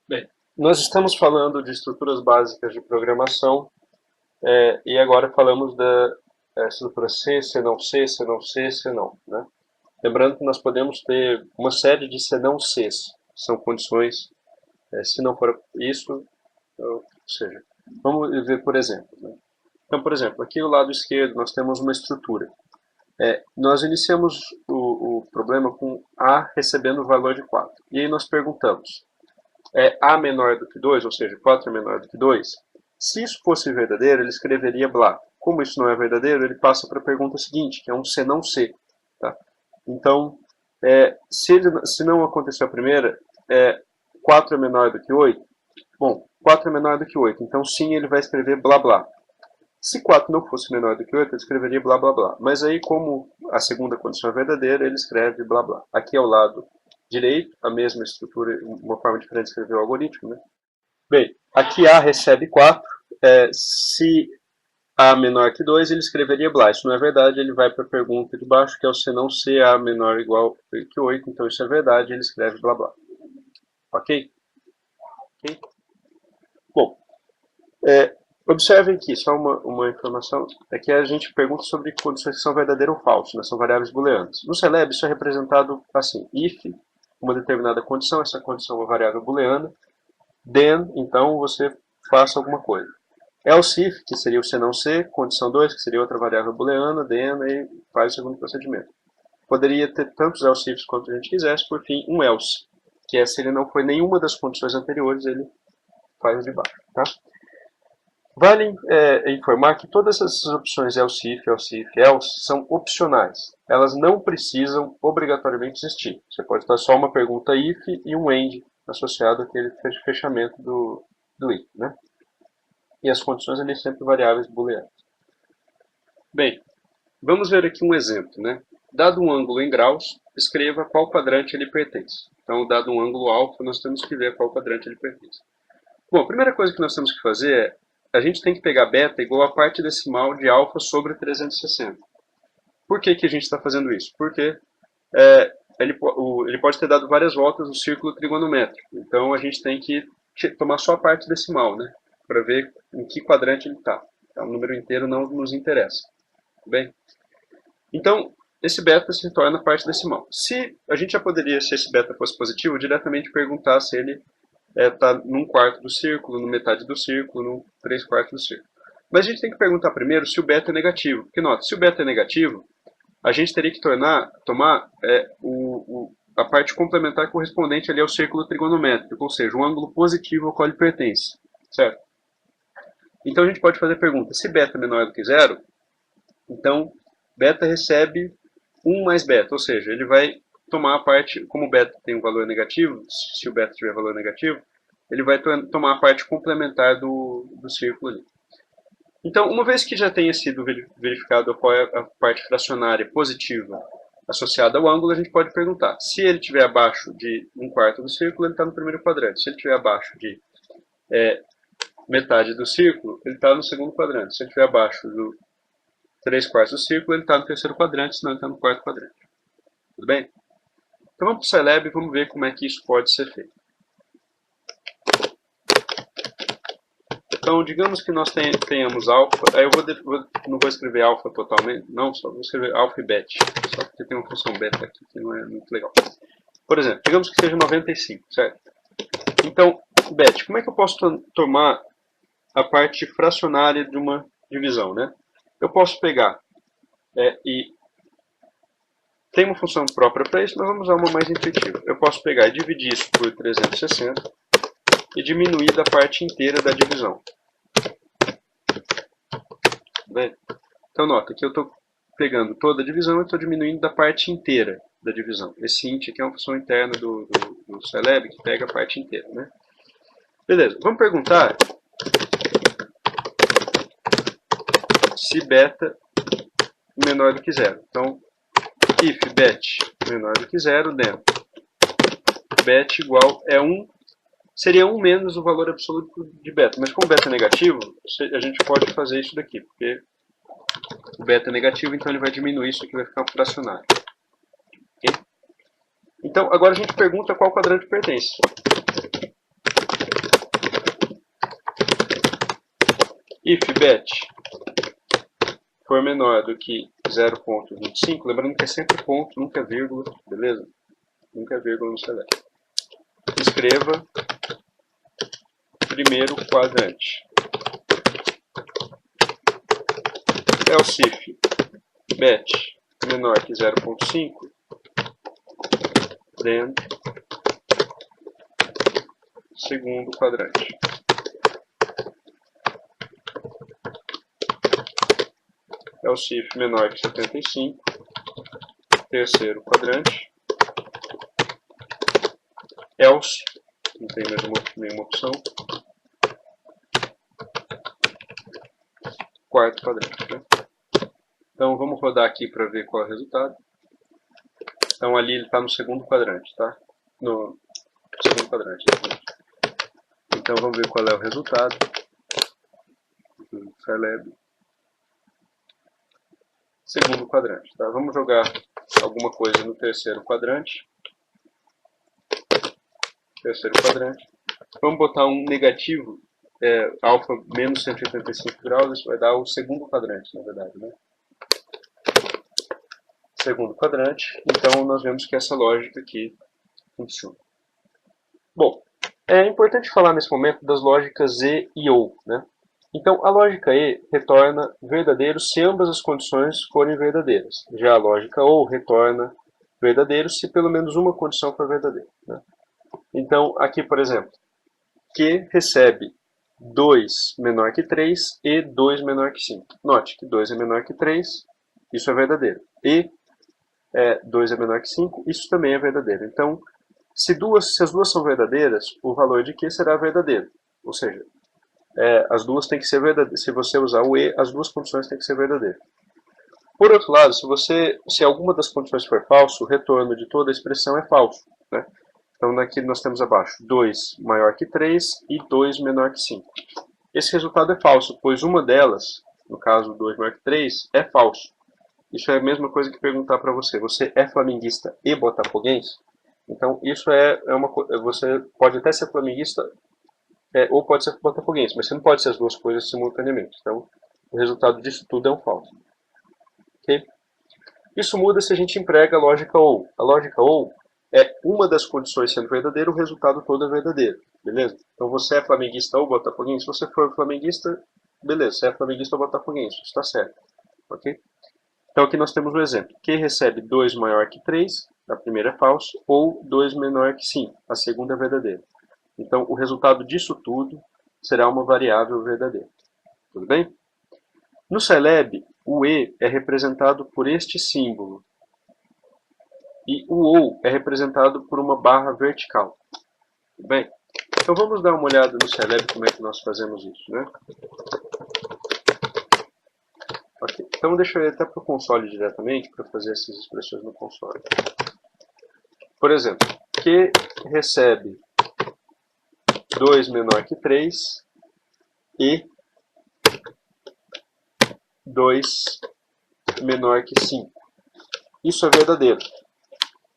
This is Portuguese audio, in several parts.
Bem, nós estamos falando de estruturas básicas de programação e agora falamos da estrutura C, C não C, C não C, C não, né? Lembrando que nós podemos ter uma série de C não Cs, são condições, se não for isso, ou seja, vamos ver por exemplo, né? Então, por exemplo, aqui do lado esquerdo nós temos uma estrutura. Nós iniciamos o problema com A recebendo o valor de 4. E aí nós perguntamos, A menor do que 2, ou seja, 4 é menor do que 2? Se isso fosse verdadeiro, ele escreveria blá. Como isso não é verdadeiro, ele passa para a pergunta seguinte, que é um C não C. Tá? Então, se não aconteceu a primeira, 4 é menor do que 8? Bom, 4 é menor do que 8, então sim, ele vai escrever blá blá. Se 4 não fosse menor do que 8, ele escreveria blá blá blá. Mas aí, como a segunda condição é verdadeira, ele escreve blá blá. Aqui ao lado direito, a mesma estrutura, uma forma diferente de escrever o algoritmo, né? Bem, aqui A recebe 4. Se A menor que 2, ele escreveria blá. Isso não é verdade, ele vai para a pergunta de baixo, que é o se não C, A menor ou igual que 8. Então isso é verdade, ele escreve blá blá. Ok? Ok? Bom, observem que, só uma informação, é que a gente pergunta sobre condições que são verdadeiras ou falsas, né? São variáveis booleanas. No Celeb, isso é representado assim, if, uma determinada condição, essa condição é uma variável booleana, then, então você faça alguma coisa. Else if, que seria o se não C, condição 2, que seria outra variável booleana, then, aí faz o segundo procedimento. Poderia ter tantos else ifs quanto a gente quisesse, por fim, um else, que é se ele não foi nenhuma das condições anteriores, ele faz de baixo, tá? Vale informar que todas essas opções else if, else if, else são opcionais. Elas não precisam obrigatoriamente existir. Você pode estar só uma pergunta if e um end associado àquele fechamento do if, né? E as condições ali sempre variáveis booleanas. Bem, vamos ver aqui um exemplo, né? Dado um ângulo em graus, escreva a qual quadrante ele pertence. Então, dado um ângulo alfa, nós temos que ver a qual quadrante ele pertence. Bom, a primeira coisa que nós temos que fazer a gente tem que pegar beta igual a parte decimal de alfa sobre 360. Por que a gente está fazendo isso? Porque ele pode ter dado várias voltas no círculo trigonométrico. Então a gente tem que tomar só a parte decimal, né? Para ver em que quadrante ele está. Então, o número inteiro não nos interessa. Bem? Então, esse beta se torna a parte decimal. Se a gente já poderia, se esse beta fosse positivo, diretamente perguntar se ele está num quarto do círculo, no metade do círculo, no 3/4 do círculo. Mas a gente tem que perguntar primeiro se o beta é negativo. Porque, nota, se o beta é negativo, a gente teria que tomar a parte complementar correspondente ali ao círculo trigonométrico, ou seja, um ângulo positivo ao qual ele pertence. Certo? Então a gente pode fazer a pergunta, se beta é menor do que zero, então beta recebe 1 mais beta, ou seja, ele vai tomar a parte, como o beta tem um valor negativo, se o beta tiver valor negativo, ele vai tomar a parte complementar do círculo ali. Então, uma vez que já tenha sido verificado qual é a parte fracionária positiva associada ao ângulo, a gente pode perguntar. Se ele estiver abaixo de 1/4 do círculo, ele está no primeiro quadrante. Se ele estiver abaixo de metade do círculo, ele está no segundo quadrante. Se ele estiver abaixo do 3/4 do círculo, ele está no terceiro quadrante, senão ele está no quarto quadrante. Tudo bem? Então vamos para o Celeb e vamos ver como é que isso pode ser feito. Então, digamos que nós tenhamos alfa, aí eu não vou escrever alfa totalmente, não, só vou escrever alfa e bet, só porque tem uma função beta aqui que não é muito legal. Por exemplo, digamos que seja 95, certo? Então, bet, como é que eu posso tomar a parte fracionária de uma divisão, né? Eu posso pegar e tem uma função própria para isso, mas vamos usar uma mais intuitiva. Eu posso pegar e dividir isso por 360 e diminuir da parte inteira da divisão. Bem, então nota que eu estou pegando toda a divisão e estou diminuindo da parte inteira da divisão. Esse int aqui é uma função interna do Celeb que pega a parte inteira, né? Beleza, vamos perguntar se beta menor do que zero. Então, if bet menor do que zero, then bet igual é 1, seria 1 menos o valor absoluto de beta. Mas como beta é negativo, a gente pode fazer isso daqui, porque o beta é negativo, então ele vai diminuir isso aqui, vai ficar um fracionário. Okay? Então, agora a gente pergunta qual quadrante pertence. if bet for menor do que 0,25, lembrando que é sempre ponto, nunca é vírgula, beleza? Nunca é vírgula no select. Escreva primeiro quadrante. Else if bet menor que 0,5, then segundo quadrante. Else if menor que 75, terceiro quadrante. Else, não tem mais nenhuma opção, quarto quadrante. Né? Então vamos rodar aqui para ver qual é o resultado. Então ali ele está no segundo quadrante, tá? No segundo quadrante. Então vamos ver qual é o resultado do Scilab. Segundo quadrante, tá? Vamos jogar alguma coisa no terceiro quadrante. Terceiro quadrante. Vamos botar um negativo, alfa menos 185 graus, isso vai dar o segundo quadrante, na verdade, né? Segundo quadrante, então nós vemos que essa lógica aqui funciona. Bom, é importante falar nesse momento das lógicas E e OU, né? Então, a lógica E retorna verdadeiro se ambas as condições forem verdadeiras. Já a lógica OU retorna verdadeiro se pelo menos uma condição for verdadeira, né? Então, aqui, por exemplo, Q recebe 2 menor que 3 e 2 menor que 5. Note que 2 é menor que 3, isso é verdadeiro. E 2 é menor que 5, isso também é verdadeiro. Então, se as duas são verdadeiras, o valor de Q será verdadeiro. Ou seja, as duas têm que ser verdadeiras. Se você usar o E, as duas condições têm que ser verdadeiras. Por outro lado, se alguma das condições for falso, o retorno de toda a expressão é falso, né? Então, aqui nós temos abaixo 2 maior que 3 e 2 menor que 5. Esse resultado é falso, pois uma delas, no caso 2 maior que 3, é falso. Isso é a mesma coisa que perguntar para você, você é flamenguista e botafoguense? Então, isso você pode até ser flamenguista ou pode ser botafoguense, mas você não pode ser as duas coisas simultaneamente. Então, o resultado disso tudo é um falso. Okay? Isso muda se a gente emprega a lógica OU. A lógica OU é uma das condições sendo verdadeira, o resultado todo é verdadeiro. Beleza? Então você é flamenguista ou botafoguense? Se você for flamenguista, beleza, você é flamenguista ou botafoguense, isso está certo. Ok? Então aqui nós temos um exemplo. Q recebe 2 maior que 3, a primeira é falso, ou 2 menor que 5, a segunda é verdadeira. Então o resultado disso tudo será uma variável verdadeira. Tudo bem? No Scilab, o E é representado por este símbolo. E o OU é representado por uma barra vertical. Tudo bem? Então vamos dar uma olhada no Scilab como é que nós fazemos isso, né? Okay. Então deixa eu ir até para o console diretamente para fazer essas expressões no console. Por exemplo, Q recebe 2 menor que 3 e 2 menor que 5. Isso é verdadeiro,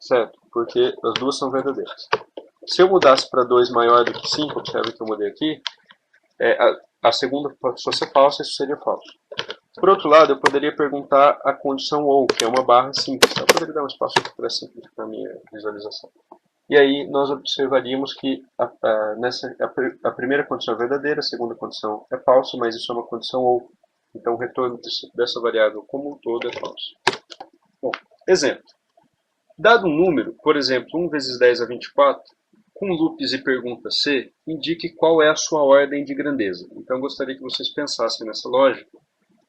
certo? Porque as duas são verdadeiras. Se eu mudasse para 2 maior do que 5, observe que eu mudei aqui, a segunda fosse falsa, isso seria falso. Por outro lado, eu poderia perguntar a condição OU, que é uma barra simples. Eu poderia dar um espaço aqui para simplificar a minha visualização. E aí nós observaríamos que a primeira condição é verdadeira, a segunda condição é falsa, mas isso é uma condição OU. Então o retorno dessa variável como um todo é falso. Bom, exemplo. Dado um número, por exemplo, 1 vezes 10 a 24, com loops e pergunta C, indique qual é a sua ordem de grandeza. Então, eu gostaria que vocês pensassem nessa lógica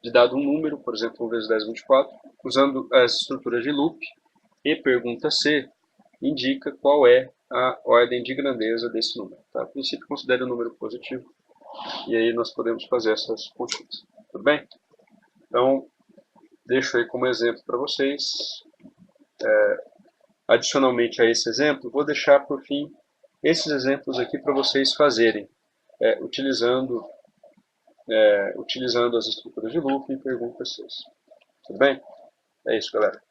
de dado um número, por exemplo, 1 vezes 10 a 24, usando as estruturas de loop e pergunta C, indica qual é a ordem de grandeza desse número. Tá? A princípio, considere o número positivo, e aí nós podemos fazer essas consultas. Tudo bem? Então, deixo aí como exemplo para vocês. Adicionalmente a esse exemplo, vou deixar por fim esses exemplos aqui para vocês fazerem, utilizando as estruturas de loop e perguntas 6. Tudo bem? É isso, galera.